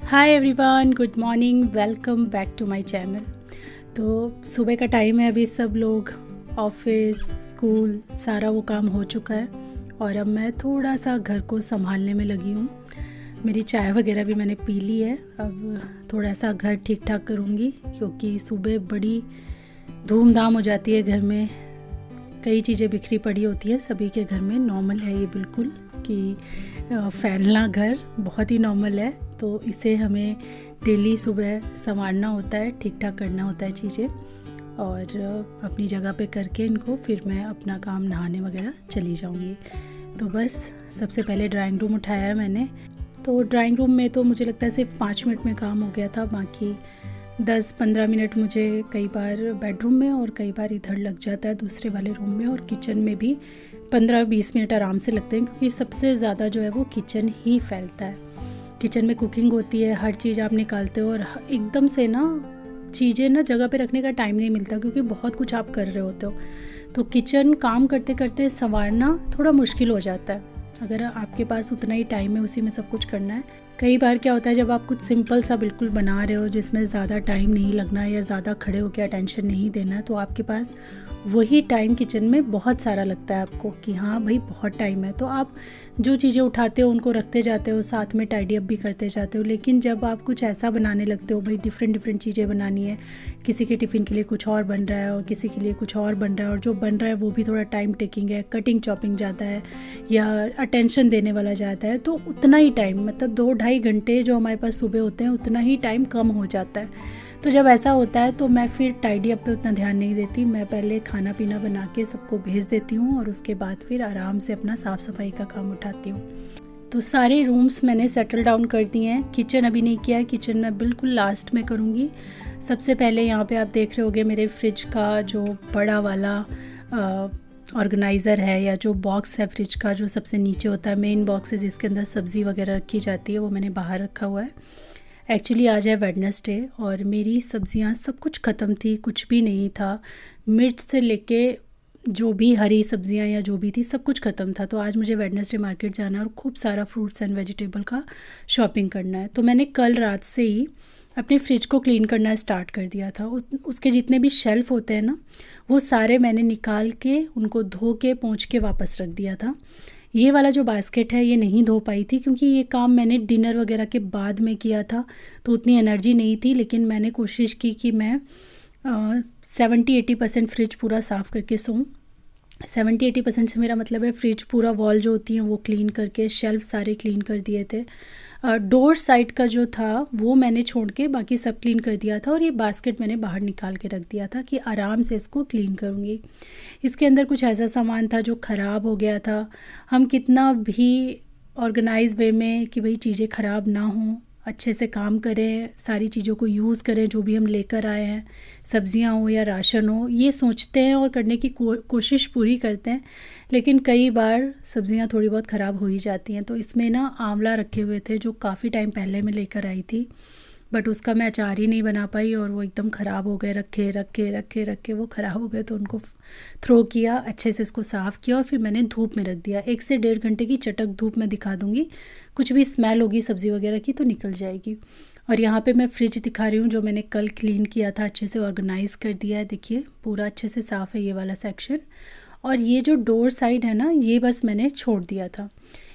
Hi everyone, good morning, welcome back to my channel. तो सुबह का टाइम है, अभी सब लोग ऑफिस स्कूल सारा वो काम हो चुका है और अब मैं थोड़ा सा घर को संभालने में लगी हूँ। मेरी चाय वगैरह भी मैंने पी ली है। अब थोड़ा सा घर ठीक ठाक करूँगी क्योंकि सुबह बड़ी धूमधाम हो जाती है घर में। कई चीज़ें बिखरी पड़ी होती है सभी के घर में, नॉर्मल है ये बिल्कुल कि फैलना घर बहुत ही नॉर्मल है। तो इसे हमें डेली सुबह संवारना होता है, ठीक ठाक करना होता है चीज़ें और अपनी जगह पे करके इनको फिर मैं अपना काम नहाने वगैरह चली जाऊंगी। तो बस सबसे पहले ड्राइंग रूम उठाया है मैंने। तो ड्राइंग रूम में तो मुझे लगता है सिर्फ 5 मिनट में काम हो गया था, बाकी 10-15 मिनट मुझे कई बार बेडरूम में और कई बार इधर लग जाता है दूसरे वाले रूम में, और किचन में भी 15-20 मिनट आराम से लगते हैं क्योंकि सबसे ज़्यादा जो है वो किचन ही फैलता है। किचन में कुकिंग होती है, हर चीज़ आप निकालते हो और एकदम से ना चीज़ें ना जगह पे रखने का टाइम नहीं मिलता क्योंकि बहुत कुछ आप कर रहे होते हो। तो किचन काम करते करते संवारना थोड़ा मुश्किल हो जाता है अगर आपके पास उतना ही टाइम है उसी में सब कुछ करना है। कई बार क्या होता है जब आप कुछ सिंपल सा बिल्कुल बना रहे हो जिसमें ज़्यादा टाइम नहीं लगना या ज़्यादा खड़े होकर अटेंशन नहीं देना, तो आपके पास वही टाइम किचन में बहुत सारा लगता है आपको कि हाँ भाई बहुत टाइम है, तो आप जो चीज़ें उठाते हो उनको रखते जाते हो, साथ में टाइडी अप भी करते जाते हो। लेकिन जब आप कुछ ऐसा बनाने लगते हो, भाई डिफरेंट चीज़ें बनानी है, किसी के टिफ़िन के लिए कुछ और बन रहा है और किसी के लिए कुछ और बन रहा है, और जो बन रहा है वो भी थोड़ा टाइम टेकिंग है, कटिंग चॉपिंग ज़्यादा है या अटेंशन देने वाला ज़्यादा है, तो उतना ही टाइम मतलब 2-2.5 घंटे जो हमारे पास सुबह होते हैं उतना ही टाइम कम हो जाता है। तो जब ऐसा होता है तो मैं फिर टाइडी अप पे उतना ध्यान नहीं देती, मैं पहले खाना पीना बना के सबको भेज देती हूँ और उसके बाद फिर आराम से अपना साफ़ सफाई का काम उठाती हूँ। तो सारे रूम्स मैंने सेटल डाउन कर दिए हैं। किचन अभी नहीं किया है, किचन मैं बिल्कुल लास्ट में करूँगी। सबसे पहले यहाँ पे आप देख रहे होगे मेरे फ्रिज का जो बड़ा वाला ऑर्गेनाइज़र है या जो बॉक्स है फ्रिज का, जो सबसे नीचे होता है मेन बॉक्स है जिसके अंदर सब्ज़ी वगैरह रखी जाती है, वो मैंने बाहर रखा हुआ है। एक्चुअली आज है वेडनेसडे और मेरी सब्ज़ियाँ सब कुछ ख़त्म थी, कुछ भी नहीं था। मिर्च से लेके जो भी हरी सब्ज़ियाँ या जो भी थी सब कुछ ख़त्म था। तो आज मुझे वेडनेसडे मार्केट जाना है और खूब सारा फ्रूट्स एंड वेजिटेबल का शॉपिंग करना है। तो मैंने कल रात से ही अपने फ्रिज को क्लीन करना स्टार्ट कर दिया था। उसके जितने भी शेल्फ़ होते हैं ना वो सारे मैंने निकाल के उनको धो के पोंछ के वापस रख दिया था। ये वाला जो बास्केट है ये नहीं धो पाई थी क्योंकि ये काम मैंने डिनर वगैरह के बाद में किया था तो उतनी एनर्जी नहीं थी, लेकिन मैंने कोशिश की कि मैं 70-80% फ्रिज पूरा साफ़ करके सोऊं। 70-80% से मेरा मतलब है फ्रिज पूरा वॉल जो होती है वो क्लीन करके, शेल्फ सारे क्लीन कर दिए थे। डोर साइड का जो था वो मैंने छोड़ के बाकी सब क्लीन कर दिया था और ये बास्केट मैंने बाहर निकाल के रख दिया था कि आराम से इसको क्लीन करूँगी। इसके अंदर कुछ ऐसा सामान था जो ख़राब हो गया था। हम कितना भी ऑर्गेनाइज वे में कि भाई चीज़ें ख़राब ना हों, अच्छे से काम करें, सारी चीज़ों को यूज़ करें जो भी हम लेकर आए हैं, सब्जियां हो या राशन हो, ये सोचते हैं और करने की कोशिश पूरी करते हैं, लेकिन कई बार सब्जियां थोड़ी बहुत ख़राब हो ही जाती हैं। तो इसमें ना आंवला रखे हुए थे जो काफ़ी टाइम पहले मैं लेकर आई थी, बट उसका मैं अचार ही नहीं बना पाई और वो एकदम ख़राब हो गए, रखे वो ख़राब हो गए। तो उनको थ्रो किया, अच्छे से इसको साफ़ किया और फिर मैंने धूप में रख दिया। 1 से 1.5 घंटे की चटक धूप में दिखा दूँगी, कुछ भी स्मेल होगी सब्ज़ी वगैरह की तो निकल जाएगी। और यहाँ पे मैं फ्रिज दिखा रही हूँ जो मैंने कल क्लीन किया था, अच्छे से ऑर्गेनाइज़ कर दिया है। देखिए पूरा अच्छे से साफ़ है ये वाला सेक्शन, और ये जो डोर साइड है ना ये बस मैंने छोड़ दिया था।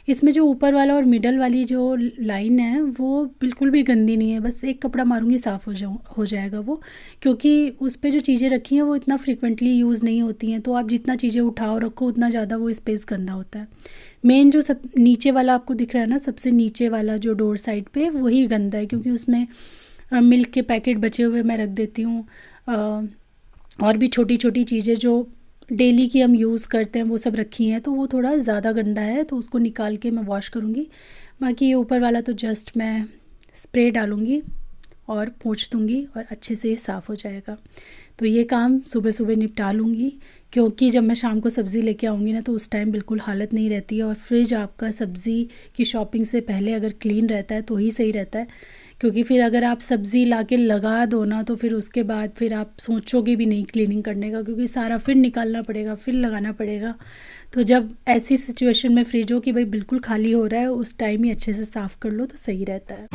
इसमें जो ऊपर वाला और मिडल वाली जो लाइन है वो बिल्कुल भी गंदी नहीं है, बस एक कपड़ा मारूंगी साफ़ हो जाएगा वो, क्योंकि उस पे जो चीज़ें रखी हैं वो इतना फ्रीक्वेंटली यूज़ नहीं होती हैं। तो आप जितना चीज़ें उठाओ रखो उतना ज़्यादा वो स्पेस गंदा होता है। मेन जो सब नीचे वाला आपको दिख रहा है ना, सबसे नीचे वाला जो डोर साइड पे, वही गंदा है क्योंकि उसमें मिल्क के पैकेट बचे हुए मैं रख देती हूँ, और भी छोटी छोटी चीज़ें जो डेली की हम यूज़ करते हैं वो सब रखी हैं, तो वो थोड़ा ज़्यादा गंदा है तो उसको निकाल के मैं वॉश करूँगी। बाकी ये ऊपर वाला तो जस्ट मैं स्प्रे डालूँगी और पोंछ दूँगी और अच्छे से ये साफ़ हो जाएगा। तो ये काम सुबह सुबह निपटा लूँगी क्योंकि जब मैं शाम को सब्ज़ी लेके आऊँगी ना तो उस टाइम बिल्कुल हालत नहीं रहती है। और फ्रिज आपका सब्ज़ी की शॉपिंग से पहले अगर क्लीन रहता है तो ही सही रहता है, क्योंकि फिर अगर आप सब्ज़ी लाके लगा दो ना तो फिर उसके बाद फिर आप सोचोगे भी नहीं क्लीनिंग करने का, क्योंकि सारा फिर निकालना पड़ेगा, फिर लगाना पड़ेगा। तो जब ऐसी सिचुएशन में फ्रिज हो कि भाई बिल्कुल खाली हो रहा है, उस टाइम ही अच्छे से साफ़ कर लो तो सही रहता है।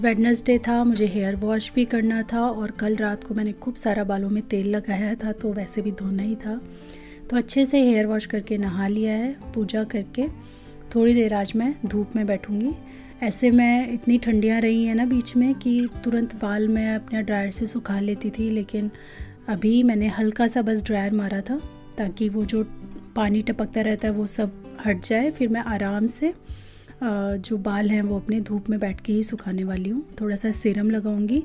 वेडनेसडे था, मुझे हेयर वॉश भी करना था और कल रात को मैंने खूब सारा बालों में तेल लगाया था, तो वैसे भी धोना ही था। तो अच्छे से हेयर वॉश करके नहा लिया है, पूजा करके थोड़ी देर आज मैं धूप में बैठूंगी। ऐसे मैं इतनी ठंडियाँ रही हैं ना बीच में कि तुरंत बाल मैं अपने ड्रायर से सुखा लेती थी, लेकिन अभी मैंने हल्का सा बस ड्रायर मारा था ताकि वो जो पानी टपकता रहता है वो सब हट जाए। फिर मैं आराम से जो बाल हैं वो अपने धूप में बैठ के ही सुखाने वाली हूँ। थोड़ा सा सीरम लगाऊंगी,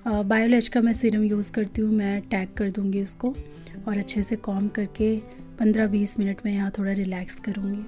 बायोलैज का मैं सीरम यूज़ करती हूँ, मैं टैग कर दूँगी उसको और अच्छे से कॉम्ब करके 15-20 मिनट में यहाँ थोड़ा रिलैक्स करूँगी।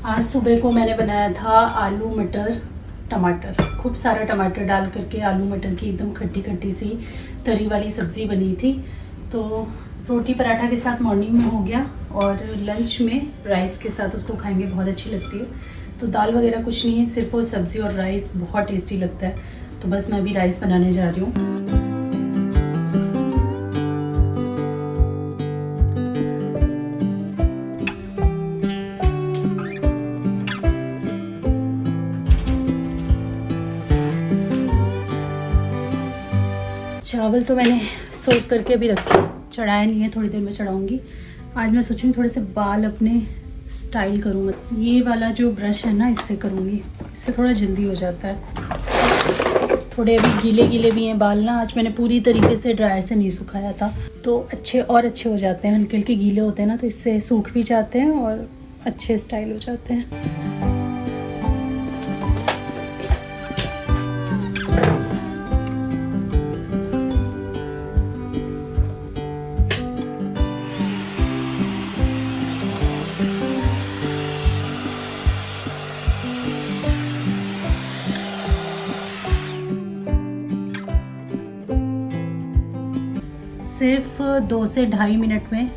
आज सुबह को मैंने बनाया था आलू मटर टमाटर, खूब सारा टमाटर डाल करके आलू मटर की एकदम खट्टी खट्टी सी तरी वाली सब्ज़ी बनी थी। तो रोटी पराठा के साथ मॉर्निंग में हो गया और लंच में राइस के साथ उसको खाएंगे, बहुत अच्छी लगती है। तो दाल वगैरह कुछ नहीं है, सिर्फ वो सब्ज़ी और राइस बहुत टेस्टी लगता है। तो बस मैं अभी राइस बनाने जा रही हूँ। चावल तो मैंने सोक करके अभी रखा, चढ़ाया नहीं है, थोड़ी देर में चढ़ाऊंगी। आज मैं सोचूंगी थोड़े से बाल अपने स्टाइल करूँगा। ये वाला जो ब्रश है ना, इससे करूँगी, इससे थोड़ा जल्दी हो जाता है। थोड़े अभी गीले गीले भी हैं बाल ना, आज मैंने पूरी तरीके से ड्रायर से नहीं सुखाया था, तो अच्छे हो जाते हैं। हल्के हल्के गीले होते हैं ना, तो इससे सूख भी जाते हैं और अच्छे स्टाइल हो जाते हैं। सिर्फ 2 से ढाई मिनट में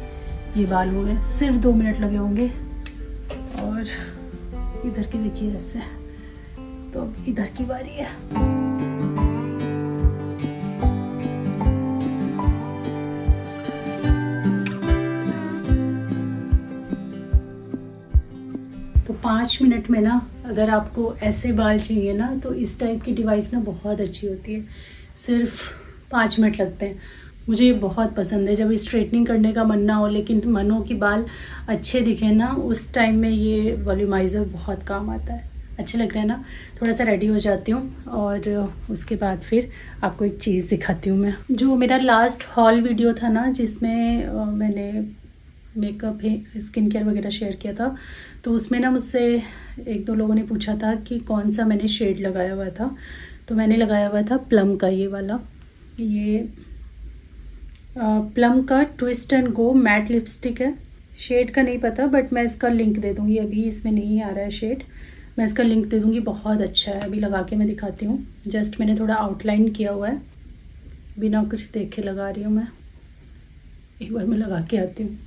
ये बाल हो गए, सिर्फ 2 मिनट लगे होंगे। और इधर की देखिए ऐसे, तो अब इधर की बारी है। तो 5 मिनट में ना, अगर आपको ऐसे बाल चाहिए ना, तो इस टाइप की डिवाइस ना बहुत अच्छी होती है। सिर्फ 5 मिनट लगते हैं। मुझे ये बहुत पसंद है। जब स्ट्रेटनिंग करने का मन ना हो लेकिन मन हो कि बाल अच्छे दिखे ना, उस टाइम में ये वॉल्यूमाइज़र बहुत काम आता है। अच्छा लग रहा है ना। थोड़ा सा रेडी हो जाती हूँ और उसके बाद फिर आपको एक चीज़ दिखाती हूँ। मैं जो मेरा लास्ट हॉल वीडियो था ना, जिसमें मैंने मेकअप स्किन केयर वगैरह शेयर किया था, तो उसमें ना मुझसे 1-2 लोगों ने पूछा था कि कौन सा मैंने शेड लगाया हुआ था। तो मैंने लगाया हुआ था प्लम का, ये वाला, ये प्लम का twist and go matte lipstick है। शेड का नहीं पता, बट मैं इसका लिंक दे दूँगी। अभी इसमें नहीं आ रहा है शेड, मैं इसका लिंक दे दूँगी। बहुत अच्छा है। अभी लगा के मैं दिखाती हूँ। जस्ट मैंने थोड़ा आउटलाइन किया हुआ है, बिना कुछ देखे लगा रही हूँ मैं। एक बार मैं लगा के आती हूँ।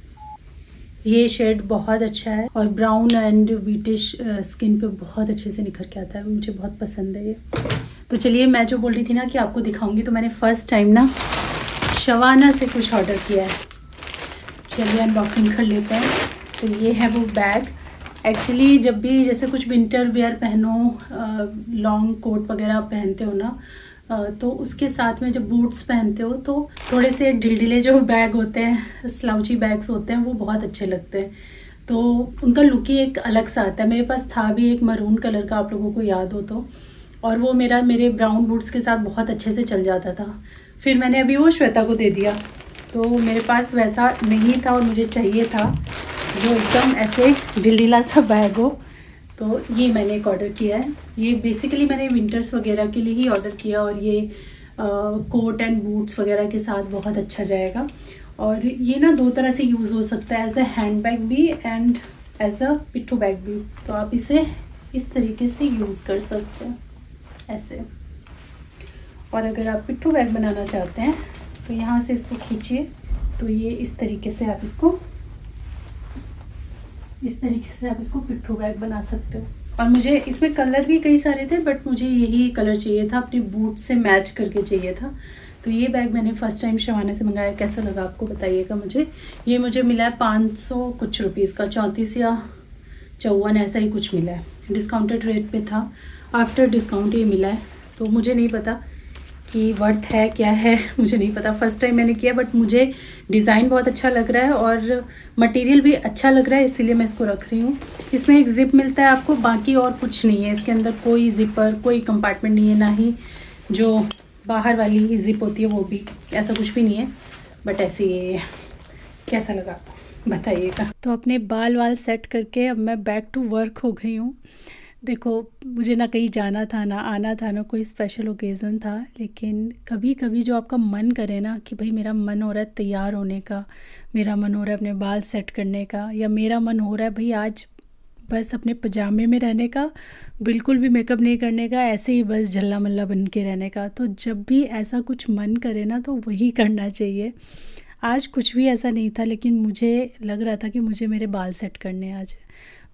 ये शेड बहुत अच्छा है और ब्राउन एंड व्हीटिश स्किन पे बहुत अच्छे से निखर के आता है। मुझे बहुत पसंद है ये। तो चलिए, मैं जो बोल रही थी ना कि आपको दिखाऊंगी, तो मैंने फ़र्स्ट टाइम ना शवाना से कुछ ऑर्डर किया है। चलिए अनबॉक्सिंग कर लेते हैं। तो ये है वो बैग। एक्चुअली जब भी जैसे कुछ विंटर वेयर पहनो, लॉन्ग कोट वगैरह पहनते हो ना, तो उसके साथ में जब बूट्स पहनते हो तो थोड़े से ढिलढिले जो बैग होते हैं, स्लाउची बैग्स होते हैं, वो बहुत अच्छे लगते हैं। तो उनका लुक ही एक अलग सा आता है। मेरे पास था भी एक मरून कलर का, आप लोगों को याद हो तो, और वो मेरे ब्राउन बूट्स के साथ बहुत अच्छे से चल जाता था। फिर मैंने अभी वो श्वेता को दे दिया। तो मेरे पास वैसा नहीं था और मुझे चाहिए था जो एकदम ऐसे ढिलढिला सा बैग हो। तो ये मैंने एक ऑर्डर किया है। ये बेसिकली मैंने विंटर्स वगैरह के लिए ही ऑर्डर किया, और ये कोट एंड बूट्स वगैरह के साथ बहुत अच्छा जाएगा। और ये ना दो तरह से यूज़ हो सकता है, एज अ हैंड बैग भी एंड एज अ पिट्ठू बैग भी। तो आप इसे इस तरीके से यूज़ कर सकते हैं ऐसे। और अगर आप पिट्ठू बैग बनाना चाहते हैं तो यहाँ से इसको खींचिए, तो ये इस तरीके से आप इसको पिट्ठू बैग बना सकते हो। और मुझे इसमें कलर भी कई सारे थे, बट मुझे यही कलर चाहिए था, अपने बूट से मैच करके चाहिए था। तो ये बैग मैंने फ़र्स्ट टाइम शवाना से मंगाया। कैसा लगा आपको बताइएगा मुझे। ये मुझे मिला है 500 कुछ रुपीज़ का, 34 या 54 ऐसा ही कुछ मिला है। डिस्काउंटेड रेट पे था, आफ्टर डिस्काउंट ये मिला है। तो मुझे नहीं पता कि वर्थ है क्या है, मुझे नहीं पता, फ़र्स्ट टाइम मैंने किया। बट मुझे डिज़ाइन बहुत अच्छा लग रहा है और मटेरियल भी अच्छा लग रहा है, इसीलिए मैं इसको रख रही हूँ। इसमें एक ज़िप मिलता है आपको, बाकी और कुछ नहीं है इसके अंदर। कोई ज़िपर, कोई कंपार्टमेंट नहीं है, ना ही जो बाहर वाली ज़िप होती है वो भी, ऐसा कुछ भी नहीं है। बट ऐसे ये कैसा लगा आपको बताइएगा। तो अपने बाल सेट करके अब मैं बैक टू वर्क हो गई हूँ। देखो, मुझे ना कहीं जाना था, ना आना था, ना कोई स्पेशल ओकेज़न था, लेकिन कभी कभी जो आपका मन करे ना कि भाई मेरा मन हो रहा है तैयार होने का, मेरा मन हो रहा है अपने बाल सेट करने का, या मेरा मन हो रहा है भाई आज बस अपने पजामे में रहने का, बिल्कुल भी मेकअप नहीं करने का, ऐसे ही बस झल्ला मल्ला बन के रहने का। तो जब भी ऐसा कुछ मन करे ना तो वही करना चाहिए। आज कुछ भी ऐसा नहीं था, लेकिन मुझे लग रहा था कि मुझे मेरे बाल सेट करने आज।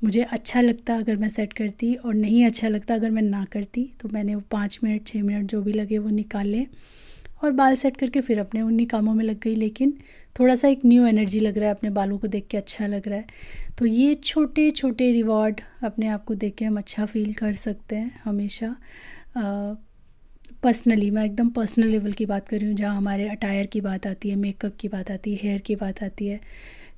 मुझे अच्छा लगता अगर मैं सेट करती, और नहीं अच्छा लगता अगर मैं ना करती। तो मैंने वो 5 मिनट 6 मिनट जो भी लगे वो निकाले और बाल सेट करके फिर अपने उन्हीं कामों में लग गई। लेकिन थोड़ा सा एक न्यू एनर्जी लग रहा है, अपने बालों को देख के अच्छा लग रहा है। तो ये छोटे छोटे रिवॉर्ड अपने आप को देख के हम अच्छा फील कर सकते हैं हमेशा। पर्सनली मैं एकदम पर्सनल लेवल की बात कर रही हूँ, जहाँ हमारे अटायर की बात आती है, मेकअप की बात आती है, हेयर की बात आती है।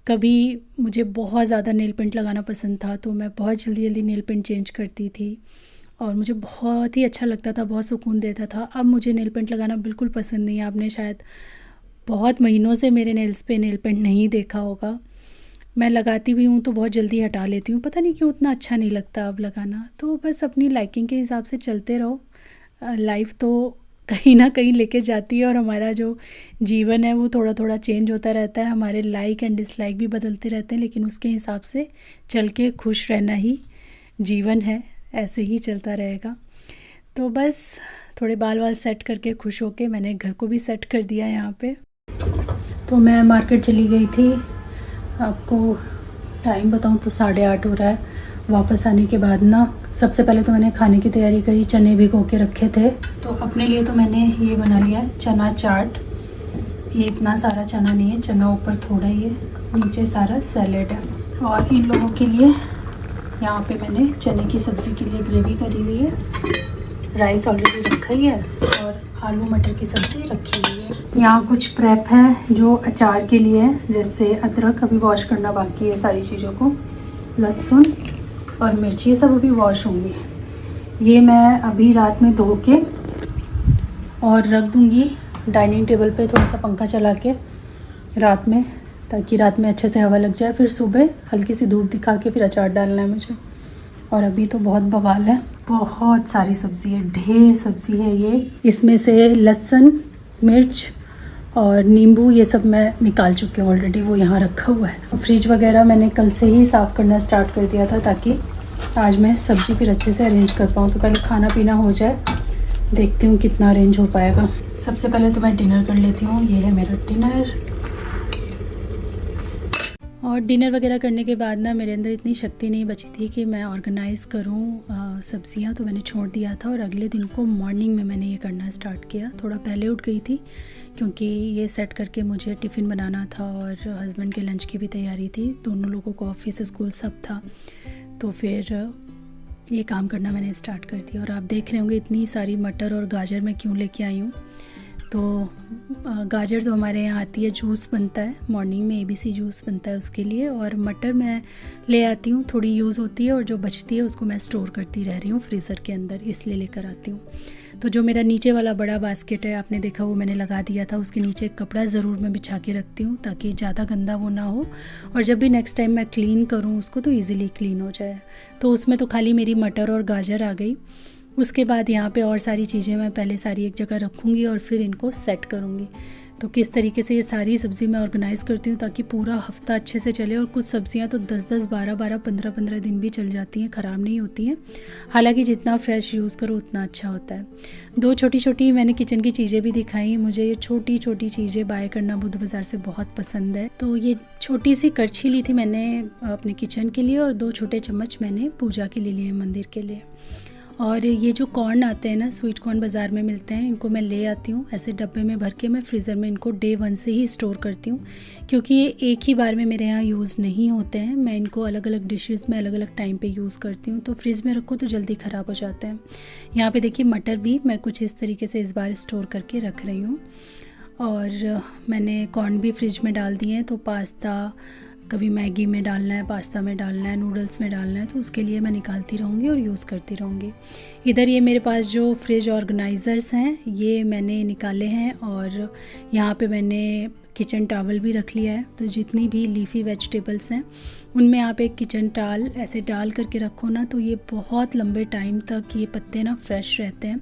कभी मुझे बहुत ज़्यादा नेल पेंट लगाना पसंद था, तो मैं बहुत जल्दी जल्दी नेल पेंट चेंज करती थी और मुझे बहुत ही अच्छा लगता था, बहुत सुकून देता था। अब मुझे नेल पेंट लगाना बिल्कुल पसंद नहीं है। आपने शायद बहुत महीनों से मेरे नेल्स पे नेल पेंट नहीं देखा होगा। मैं लगाती भी हूँ तो बहुत जल्दी हटा लेती हूँ, पता नहीं क्यों उतना अच्छा नहीं लगता अब लगाना। तो बस अपनी लाइकिंग के हिसाब से चलते रहो। लाइफ तो कहीं ना कहीं लेके जाती है, और हमारा जो जीवन है वो थोड़ा थोड़ा चेंज होता रहता है। हमारे लाइक एंड डिसलाइक भी बदलते रहते हैं, लेकिन उसके हिसाब से चल के खुश रहना ही जीवन है, ऐसे ही चलता रहेगा। तो बस थोड़े बाल सेट करके खुश होके मैंने घर को भी सेट कर दिया यहाँ पे। तो मैं मार्केट चली गई थी, आपको टाइम बताऊँ तो 8:30 हो रहा है। वापस आने के बाद ना सबसे पहले तो मैंने खाने की तैयारी करी। चने भिगो के रखे थे, तो अपने लिए तो मैंने ये बना लिया चना चाट। ये इतना सारा चना नहीं है, चना ऊपर थोड़ा ही है, नीचे सारा सैलेड है। और इन लोगों के लिए यहाँ पे मैंने चने की सब्ज़ी के लिए ग्रेवी करी हुई है। राइस ऑलरेडी रखा ही है और आलू मटर की सब्ज़ी रखी हुई है। यहाँ कुछ प्रेप है जो अचार के लिए है, जैसे अदरक अभी वॉश करना बाकी है सारी चीज़ों को, लहसुन और मिर्ची, ये सब अभी वॉश होंगी। ये मैं अभी रात में धो के और रख दूँगी डाइनिंग टेबल पे, थोड़ा सा पंखा चला के रात में, ताकि रात में अच्छे से हवा लग जाए। फिर सुबह हल्की सी धूप दिखा के फिर अचार डालना है मुझे। और अभी तो बहुत बवाल है, बहुत सारी सब्ज़ी है, ढेर सब्ज़ी है ये। इसमें से लहसुन, मिर्च और नींबू ये सब मैं निकाल चुकी हूँ ऑलरेडी, वो यहाँ रखा हुआ है। फ्रिज वगैरह मैंने कल से ही साफ़ करना स्टार्ट कर दिया था, ताकि आज मैं सब्ज़ी फिर अच्छे से अरेंज कर पाऊँ। तो पहले खाना पीना हो जाए, देखती हूँ कितना अरेंज हो पाएगा। सबसे पहले तो मैं डिनर कर लेती हूँ। ये है मेरा डिनर। और डिनर वगैरह करने के बाद ना मेरे अंदर इतनी शक्ति नहीं बची थी कि मैं ऑर्गेनाइज़ करूँ सब्ज़ियाँ, तो मैंने छोड़ दिया था। और अगले दिन को मॉर्निंग में मैंने ये करना स्टार्ट किया। थोड़ा पहले उठ गई थी क्योंकि ये सेट करके मुझे टिफ़िन बनाना था और हस्बैंड के लंच की भी तैयारी थी। दोनों लोगों को ऑफिस स्कूल सब था, तो फिर ये काम करना मैंने स्टार्ट कर दिया। और आप देख रहे होंगे इतनी सारी मटर और गाजर मैं क्यों लेके आई हूँ। तो गाजर तो हमारे यहाँ आती है, जूस बनता है मॉर्निंग में, ABC जूस बनता है उसके लिए। और मटर मैं ले आती हूँ, थोड़ी यूज़ होती है और जो बचती है उसको मैं स्टोर करती रह रही हूँ फ्रीज़र के अंदर, इसलिए लेकर आती हूँ। तो जो मेरा नीचे वाला बड़ा बास्केट है, आपने देखा वो मैंने लगा दिया था, उसके नीचे एक कपड़ा ज़रूर मैं बिछा के रखती हूँ, ताकि ज़्यादा गंदा वो ना हो और जब भी नेक्स्ट टाइम मैं क्लीन करूँ उसको तो ईज़िली क्लीन हो जाए। तो उसमें तो खाली मेरी मटर और गाजर आ गई। उसके बाद यहाँ पे और सारी चीज़ें मैं पहले सारी एक जगह रखूँगी और फिर इनको सेट करूँगी। तो किस तरीके से ये सारी सब्ज़ी मैं ऑर्गेनाइज़ करती हूँ ताकि पूरा हफ़्ता अच्छे से चले। और कुछ सब्ज़ियाँ तो 10-10, 12-12, 15-15 दिन भी चल जाती हैं, ख़राब नहीं होती हैं। हालांकि जितना फ्रेश यूज़ करो उतना अच्छा होता है। 2 छोटी-छोटी मैंने किचन की चीज़ें भी दिखाई। मुझे ये छोटी-छोटी चीज़ें बाय करना बुद्ध बाज़ार से बहुत पसंद है। तो ये छोटी सी करछी ली थी मैंने अपने किचन के लिए और 2 छोटे चम्मच मैंने पूजा के लिए लिए, मंदिर के लिए। और ये जो कॉर्न आते हैं ना, स्वीट कॉर्न बाज़ार में मिलते हैं, इनको मैं ले आती हूँ ऐसे डब्बे में भर के। मैं फ्रीज़र में इनको डे 1 से ही स्टोर करती हूँ क्योंकि ये एक ही बार में मेरे यहाँ यूज़ नहीं होते हैं। मैं इनको अलग अलग डिशेस में अलग अलग टाइम पे यूज़ करती हूँ, तो फ्रिज में रखो तो जल्दी ख़राब हो जाते हैं। यहाँ पे देखिए मटर भी मैं कुछ इस तरीके से इस बार स्टोर करके रख रही हूँ। और मैंने कॉर्न भी फ्रिज में डाल दिए हैं। तो पास्ता कभी मैगी में डालना है, पास्ता में डालना है, नूडल्स में डालना है, तो उसके लिए मैं निकालती रहूँगी और यूज़ करती रहूँगी। इधर ये मेरे पास जो फ्रिज ऑर्गेनाइज़र्स हैं ये मैंने निकाले हैं और यहाँ पे मैंने किचन टॉवल भी रख लिया है। तो जितनी भी लीफी वेजिटेबल्स हैं उनमें आप एक किचन टॉवल ऐसे डाल करके रखो ना, तो ये बहुत लंबे टाइम तक ये पत्ते ना फ्रेश रहते हैं,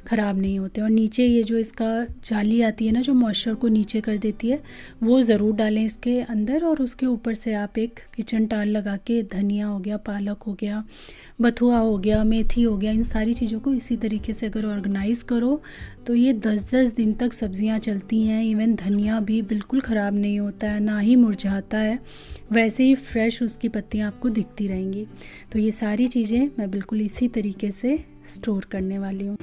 ख़राब नहीं होते। और नीचे ये जो इसका जाली आती है ना, जो मॉइस्चर को नीचे कर देती है, वो ज़रूर डालें इसके अंदर। और उसके ऊपर से आप एक किचन टॉवल लगा के धनिया हो गया, पालक हो गया, बथुआ हो गया, मेथी हो गया, इन सारी चीज़ों को इसी तरीके से अगर ऑर्गेनाइज़ करो तो ये 10-10 दिन तक सब्जियां चलती हैं। इवन धनिया भी बिल्कुल ख़राब नहीं होता है, ना ही मुरझाता है, वैसे ही फ्रेश उसकी पत्तियां आपको दिखती रहेंगी। तो ये सारी चीज़ें मैं बिल्कुल इसी तरीके से स्टोर करने वाली हूँ।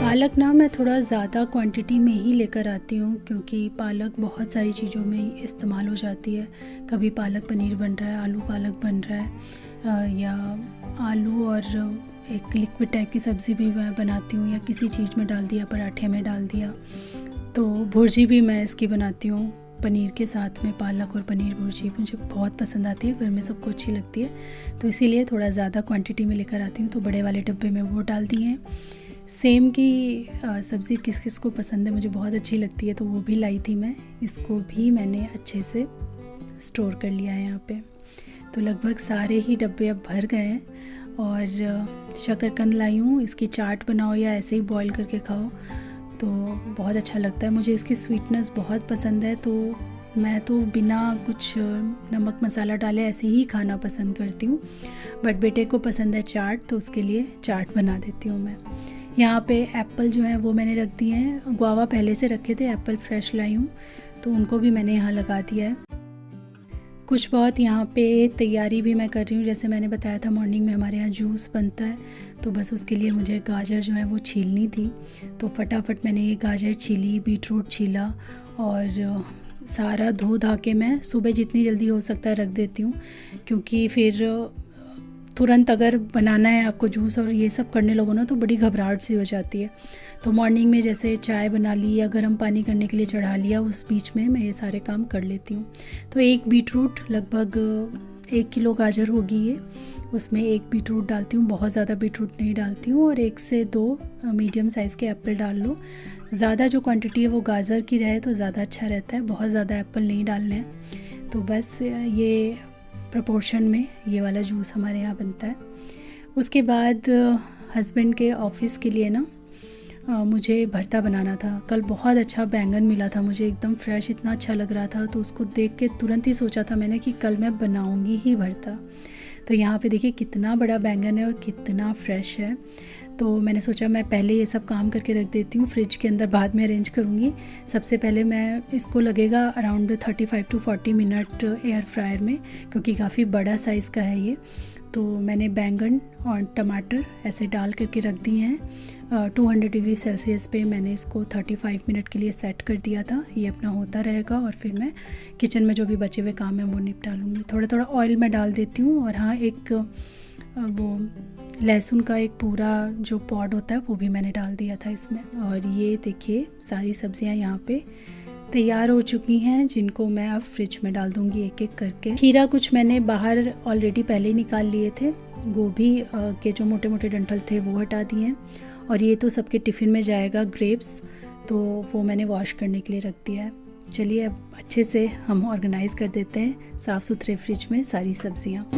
पालक ना मैं थोड़ा ज़्यादा क्वांटिटी में ही लेकर आती हूँ क्योंकि पालक बहुत सारी चीज़ों में इस्तेमाल हो जाती है। कभी पालक पनीर बन रहा है, आलू पालक बन रहा है, या आलू और एक लिक्विड टाइप की सब्ज़ी भी मैं बनाती हूँ, या किसी चीज़ में डाल दिया, पराठे में डाल दिया। तो भुर्जी भी मैं इसकी बनाती हूँ पनीर के साथ में। पालक और पनीर भुर्जी मुझे बहुत पसंद आती है, घर में सबको अच्छी लगती है, तो इसीलिए थोड़ा ज़्यादा क्वांटिटी में लेकर आती हूँ। तो बड़े वाले डब्बे में वो डाल दिए हैं। सेम की सब्ज़ी किस किस को पसंद है, मुझे बहुत अच्छी लगती है, तो वो भी लाई थी मैं। इसको भी मैंने अच्छे से स्टोर कर लिया है यहाँ पे। तो लगभग सारे ही डब्बे अब भर गए हैं। और शकरकंद लाई हूँ, इसकी चाट बनाओ या ऐसे ही बॉईल करके खाओ तो बहुत अच्छा लगता है। मुझे इसकी स्वीटनेस बहुत पसंद है, तो मैं तो बिना कुछ नमक मसाला डाले ऐसे ही खाना पसंद करती हूँ। बट बेटे को पसंद है चाट, तो उसके लिए चाट बना देती हूँ मैं। यहाँ पे एप्पल जो है वो मैंने रख दिए हैं। गुआवा पहले से रखे थे, एप्पल फ्रेश लाई हूँ, तो उनको भी मैंने यहाँ लगा दिया है। कुछ बहुत यहाँ पे तैयारी भी मैं कर रही हूँ। जैसे मैंने बताया था मॉर्निंग में हमारे यहाँ जूस बनता है, तो बस उसके लिए मुझे गाजर जो है वो छीलनी थी। तो फटाफट मैंने ये गाजर छीली, बीटरूट छीला और सारा धो धा के मैं सुबह जितनी जल्दी हो सकता है रख देती हूँ, क्योंकि फिर तुरंत अगर बनाना है आपको जूस और ये सब करने लगो ना तो बड़ी घबराहट सी हो जाती है। तो मॉर्निंग में जैसे चाय बना ली या गर्म पानी करने के लिए चढ़ा लिया, उस बीच में मैं ये सारे काम कर लेती हूँ। तो एक बीटरूट लगभग 1 किलो गाजर होगी ये, उसमें 1 बीटरूट डालती हूँ, बहुत ज़्यादा बीटरूट नहीं डालती हूँ। और 1 से 2 मीडियम साइज़ के एप्पल डाल लो। ज़्यादा जो क्वांटिटी है वो गाजर की रहे तो ज़्यादा अच्छा रहता है, बहुत ज़्यादा एप्पल नहीं डालने हैं। तो बस ये प्रपोर्शन में ये वाला जूस हमारे यहाँ बनता है। उसके बाद हस्बैंड के ऑफ़िस के लिए ना मुझे भरता बनाना था। कल बहुत अच्छा बैंगन मिला था मुझे, एकदम फ्रेश, इतना अच्छा लग रहा था, तो उसको देख के तुरंत ही सोचा था मैंने कि कल मैं बनाऊंगी ही भरता। तो यहाँ पे देखिए कितना बड़ा बैंगन है और कितना फ्रेश है। तो मैंने सोचा मैं पहले ये सब काम करके रख देती हूँ, फ्रिज के अंदर बाद में अरेंज करूँगी। सबसे पहले मैं इसको लगेगा around 35 to 40 minute air fryer में, क्योंकि काफ़ी बड़ा साइज़ का है ये। तो मैंने बैंगन और टमाटर ऐसे डाल करके रख दिए हैं। 200 डिग्री सेल्सियस पे मैंने इसको 35 मिनट के लिए सेट कर दिया था। ये अपना होता रहेगा और फिर मैं किचन में जो भी बचे हुए काम हैं वो निपटा लूँगी। थोड़ा थोड़ा ऑयल मैं डाल देती हूँ। और हाँ, एक वो लहसुन का एक पूरा जो पॉड होता है वो भी मैंने डाल दिया था इसमें। और ये देखिए सारी सब्जियां यहाँ पे तैयार हो चुकी हैं, जिनको मैं अब फ्रिज में डाल दूँगी एक एक करके। खीरा कुछ मैंने बाहर ऑलरेडी पहले ही निकाल लिए थे। गोभी के जो मोटे मोटे डंठल थे वो हटा दिए हैं। और ये तो सबके टिफ़िन में जाएगा ग्रेप्स, तो वो मैंने वॉश करने के लिए रख दिया है। चलिए अब अच्छे से हम ऑर्गेनाइज़ कर देते हैं साफ़ सुथरे फ्रिज में सारी सब्जियाँ।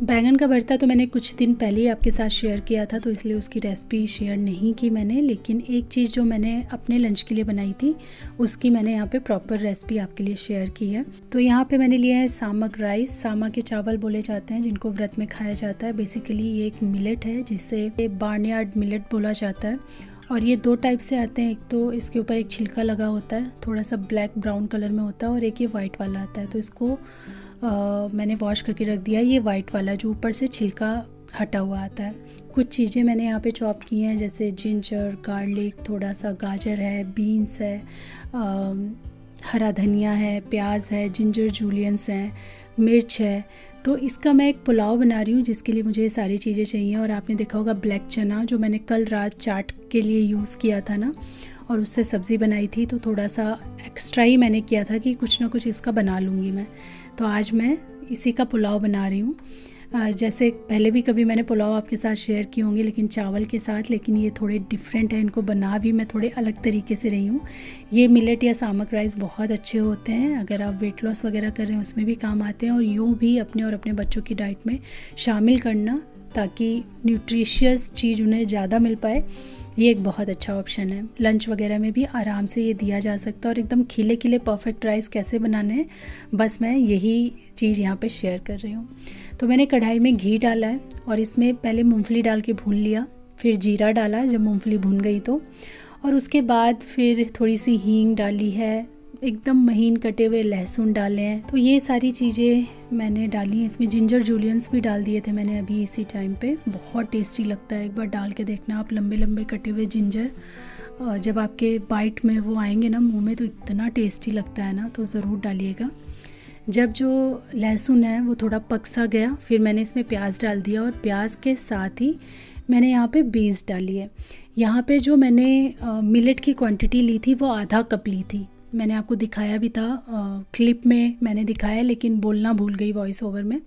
बैंगन का भरता तो मैंने कुछ दिन पहले ही आपके साथ शेयर किया था, तो इसलिए उसकी रेसिपी शेयर नहीं की मैंने। लेकिन एक चीज़ जो मैंने अपने लंच के लिए बनाई थी उसकी मैंने यहाँ पे प्रॉपर रेसिपी आपके लिए शेयर की है। तो यहाँ पे मैंने लिया है सामक राइस। सामा के चावल बोले जाते हैं, जिनको व्रत में खाया जाता है। बेसिकली ये एक मिलेट है जिसे बार्नयार्ड मिलेट बोला जाता है। और ये दो टाइप से आते हैं, एक तो इसके ऊपर एक छिलका लगा होता है, थोड़ा सा ब्लैक ब्राउन कलर में होता है, और एक ये वाइट वाला आता है। तो इसको मैंने वॉश करके रख दिया। ये वाइट वाला जो ऊपर से छिलका हटा हुआ आता है। कुछ चीज़ें मैंने यहाँ पे चॉप की हैं, जैसे जिंजर, गार्लिक, थोड़ा सा गाजर है, बीन्स है, हरा धनिया है, प्याज है, जिंजर जूलियंस हैं, मिर्च है। तो इसका मैं एक पुलाव बना रही हूँ, जिसके लिए मुझे ये सारी चीज़ें चाहिए। और आपने देखा होगा ब्लैक चना जो मैंने कल रात चाट के लिए यूज़ किया था ना, और उससे सब्ज़ी बनाई थी, तो थोड़ा सा एक्स्ट्रा ही मैंने किया था कि कुछ ना कुछ इसका बना लूँगी मैं। तो आज मैं इसी का पुलाव बना रही हूँ। जैसे पहले भी कभी मैंने पुलाव आपके साथ शेयर किए होंगे, लेकिन चावल के साथ, लेकिन ये थोड़े डिफरेंट है। इनको बना भी मैं थोड़े अलग तरीके से रही हूँ। ये मिलेट या सामक राइस बहुत अच्छे होते हैं, अगर आप वेट लॉस वगैरह कर रहे हैं उसमें भी काम आते हैं। और यूँ भी अपने और अपने बच्चों की डाइट में शामिल करना, ताकि न्यूट्रिशियस चीज़ उन्हें ज़्यादा मिल पाए, ये एक बहुत अच्छा ऑप्शन है। लंच वगैरह में भी आराम से ये दिया जा सकता है। और एकदम खिले खिले परफेक्ट राइस कैसे बनाने हैं, बस मैं यही चीज़ यहाँ पे शेयर कर रही हूँ। तो मैंने कढ़ाई में घी डाला है और इसमें पहले मूंगफली डाल के भून लिया, फिर जीरा डाला जब मूंगफली भून गई तो, और उसके बाद फिर थोड़ी सी हींग डाली है, एकदम महीन कटे हुए लहसुन डाले हैं। तो ये सारी चीज़ें मैंने डाली हैं। इसमें जिंजर जूलियंस भी डाल दिए थे मैंने अभी इसी टाइम पे। बहुत टेस्टी लगता है, एक बार डाल के देखना आप। लंबे लंबे कटे हुए जिंजर जब आपके बाइट में वो आएंगे ना मुंह में, तो इतना टेस्टी लगता है ना, तो ज़रूर डालिएगा। जब जो लहसुन है वो थोड़ा पक सा गया, फिर मैंने इसमें प्याज डाल दिया, और प्याज के साथ ही मैंने यहाँ पे बीन्स डाली है। यहाँ पे जो मैंने मिलेट की क्वांटिटी ली थी वो आधा कप ली थी। मैंने आपको दिखाया भी था, क्लिप में मैंने दिखाया, लेकिन बोलना भूल गई वॉइस ओवर में।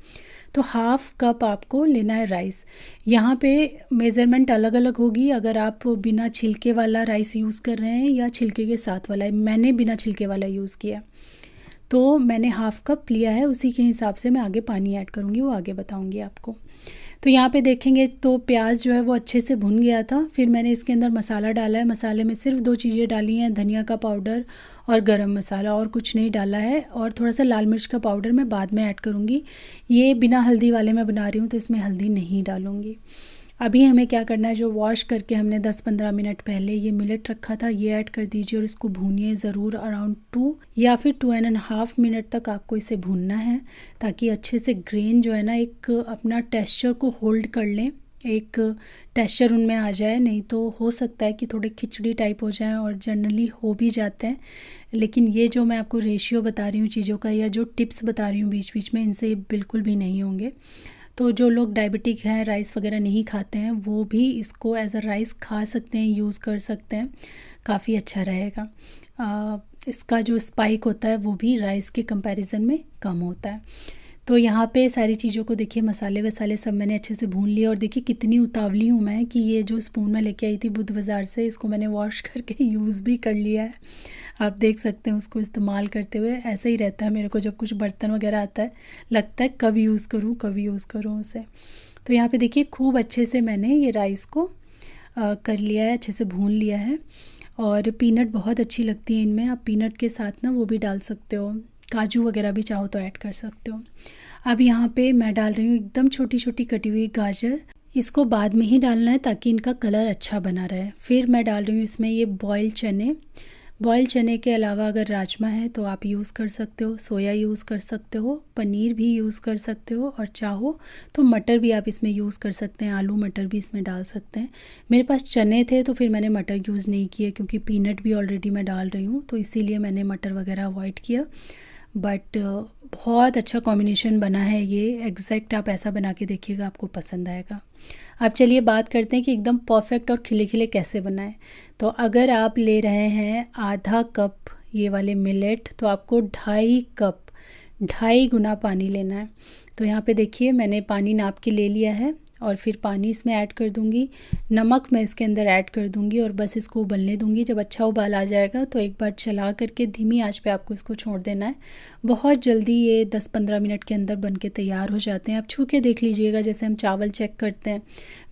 तो हाफ़ कप आपको लेना है राइस। यहाँ पे मेज़रमेंट अलग अलग होगी, अगर आप बिना छिलके वाला राइस यूज़ कर रहे हैं या छिलके के साथ वाला। मैंने बिना छिलके वाला यूज़ किया, तो मैंने हाफ़ कप लिया है। उसी के हिसाब से मैं आगे पानी ऐड करूँगी, वो आगे बताऊँगी आपको। तो यहाँ पे देखेंगे तो प्याज जो है वो अच्छे से भुन गया था। फिर मैंने इसके अंदर मसाला डाला है। मसाले में सिर्फ 2 चीज़ें डाली हैं, धनिया का पाउडर और गरम मसाला, और कुछ नहीं डाला है। और थोड़ा सा लाल मिर्च का पाउडर मैं बाद में ऐड करूँगी। ये बिना हल्दी वाले मैं बना रही हूँ, तो इसमें हल्दी नहीं डालूँगी। अभी हमें क्या करना है, जो वॉश करके हमने 10-15 मिनट पहले ये मिलेट रखा था, ये ऐड कर दीजिए और इसको भूनिए ज़रूर। अराउंड 2 या फिर 2.5 मिनट तक आपको इसे भूनना है, ताकि अच्छे से ग्रेन जो है ना एक अपना टेक्सचर को होल्ड कर लें, एक टेक्सचर उनमें आ जाए। नहीं तो हो सकता है कि थोड़े खिचड़ी टाइप हो जाए, और जनरली हो भी जाते हैं। लेकिन ये जो मैं आपको रेशियो बता रही हूँ चीज़ों का, या जो टिप्स बता रही हूँ बीच बीच में, इनसे बिल्कुल भी नहीं होंगे। तो जो लोग डायबिटिक हैं, राइस वगैरह नहीं खाते हैं, वो भी इसको एज अ राइस खा सकते हैं, यूज़ कर सकते हैं, काफ़ी अच्छा रहेगा। इसका जो स्पाइक होता है वो भी राइस के कंपैरिजन में कम होता है। तो यहाँ पे सारी चीज़ों को देखिए, मसाले वसाले सब मैंने अच्छे से भून लिया। और देखिए कितनी उतावली हूँ मैं कि ये जो स्पून मैं लेके आई थी बुध बाज़ार से, इसको मैंने वॉश करके यूज़ भी कर लिया है। आप देख सकते हैं उसको इस्तेमाल करते हुए। ऐसे ही रहता है मेरे को, जब कुछ बर्तन वगैरह आता है लगता है कब यूज़ करूँ उसे। तो यहाँ पे देखिए खूब अच्छे से मैंने ये राइस को कर लिया है, अच्छे से भून लिया है। और पीनट बहुत अच्छी लगती है इनमें, आप पीनट के साथ ना वो भी डाल सकते हो, काजू वगैरह भी चाहो तो ऐड कर सकते हो। अब यहाँ पे मैं डाल रही हूँ एकदम छोटी छोटी कटी हुई गाजर। इसको बाद में ही डालना है ताकि इनका कलर अच्छा बना रहे। फिर मैं डाल रही हूँ इसमें ये बॉयल चने। बॉयल चने के अलावा अगर राजमा है तो आप यूज़ कर सकते हो, सोया यूज़ कर सकते हो, पनीर भी यूज़ कर सकते हो, और चाहो तो मटर भी आप इसमें यूज़ कर सकते हैं, आलू मटर भी इसमें डाल सकते हैं। मेरे पास चने थे तो फिर मैंने मटर यूज़ नहीं किए, क्योंकि पीनट भी ऑलरेडी मैं डाल रही हूँ, तो इसीलिए मैंने मटर वगैरह अवॉइड किया। बट बहुत अच्छा कॉम्बिनेशन बना है ये, एग्जैक्ट आप ऐसा बना के देखिएगा, आपको पसंद आएगा। अब चलिए बात करते हैं कि एकदम परफेक्ट और खिले खिले कैसे बनाएं। तो अगर आप ले रहे हैं आधा कप ये वाले मिलेट, तो आपको 2.5 गुना पानी लेना है। तो यहाँ पे देखिए मैंने पानी नाप के ले लिया है, और फिर पानी इसमें ऐड कर दूँगी, नमक मैं इसके अंदर ऐड कर दूँगी, और बस इसको उबलने दूँगी। जब अच्छा उबाल आ जाएगा तो एक बार चला करके धीमी आंच पे आपको इसको छोड़ देना है। बहुत जल्दी ये 10-15 मिनट के अंदर बन के तैयार हो जाते हैं। आप छू के देख लीजिएगा, जैसे हम चावल चेक करते हैं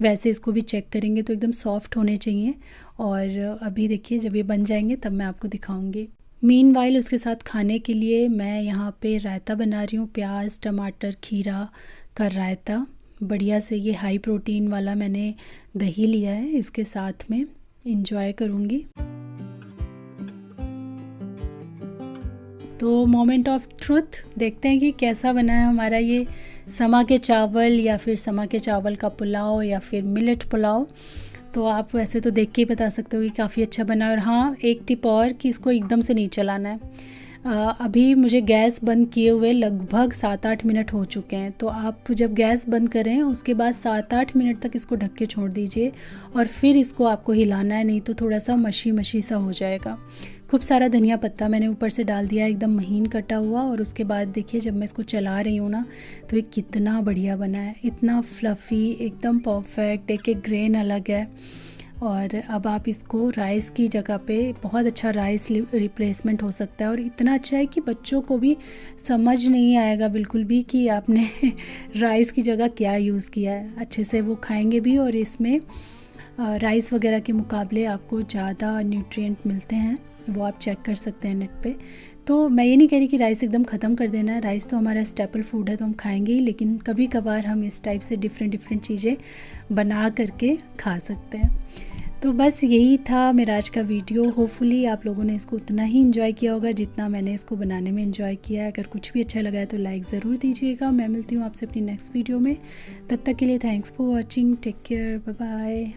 वैसे इसको भी चेक करेंगे, तो एकदम सॉफ्ट होने चाहिए। और अभी देखिए जब ये बन जाएंगे तब मैं आपको दिखाऊँगी। मीनवाइल उसके साथ खाने के लिए मैं यहाँ पे रायता बना रही हूँ, प्याज टमाटर खीरा का रायता। बढ़िया से ये हाई प्रोटीन वाला मैंने दही लिया है, इसके साथ में इंजॉय करूँगी। तो मोमेंट ऑफ ट्रुथ, देखते हैं कि कैसा बना है हमारा ये समा के चावल, या फिर समा के चावल का पुलाव, या फिर मिलेट पुलाव। तो आप वैसे तो देख के ही बता सकते हो कि काफ़ी अच्छा बना है। और हाँ, एक टिप और कि इसको एकदम से नहीं चलाना है। अभी मुझे गैस बंद किए हुए लगभग 7-8 मिनट हो चुके हैं। तो आप जब गैस बंद करें उसके बाद 7-8 मिनट तक इसको ढक के छोड़ दीजिए, और फिर इसको आपको हिलाना है, नहीं तो थोड़ा सा मशी मशी सा हो जाएगा। खूब सारा धनिया पत्ता मैंने ऊपर से डाल दिया, एकदम महीन कटा हुआ। और उसके बाद देखिए जब मैं इसको चला रही हूँ ना, तो ये कितना बढ़िया बना है, इतना फ्लफ़ी, एकदम परफेक्ट, एक एक ग्रेन अलग है। और अब आप इसको राइस की जगह पे, बहुत अच्छा राइस रिप्लेसमेंट हो सकता है, और इतना अच्छा है कि बच्चों को भी समझ नहीं आएगा बिल्कुल भी कि आपने राइस की जगह क्या यूज़ किया है। अच्छे से वो खाएंगे भी, और इसमें राइस वगैरह के मुकाबले आपको ज़्यादा न्यूट्रिएंट मिलते हैं, वो आप चेक कर सकते हैं नेट पे। तो मैं ये नहीं कह रही कि राइस एकदम ख़त्म कर देना है, राइस तो हमारा स्टेपल फूड है तो हम खाएंगे ही, लेकिन कभी कभार हम इस टाइप से डिफरेंट चीज़ें बना करके खा सकते हैं। तो बस यही था मेरा आज का वीडियो। होपफुली आप लोगों ने इसको उतना ही एंजॉय किया होगा जितना मैंने इसको बनाने में एंजॉय किया है। अगर कुछ भी अच्छा लगा है तो लाइक ज़रूर दीजिएगा। मैं मिलती हूँ आपसे अपनी नेक्स्ट वीडियो में, तब तक के लिए thanks for watching, take care, bye bye.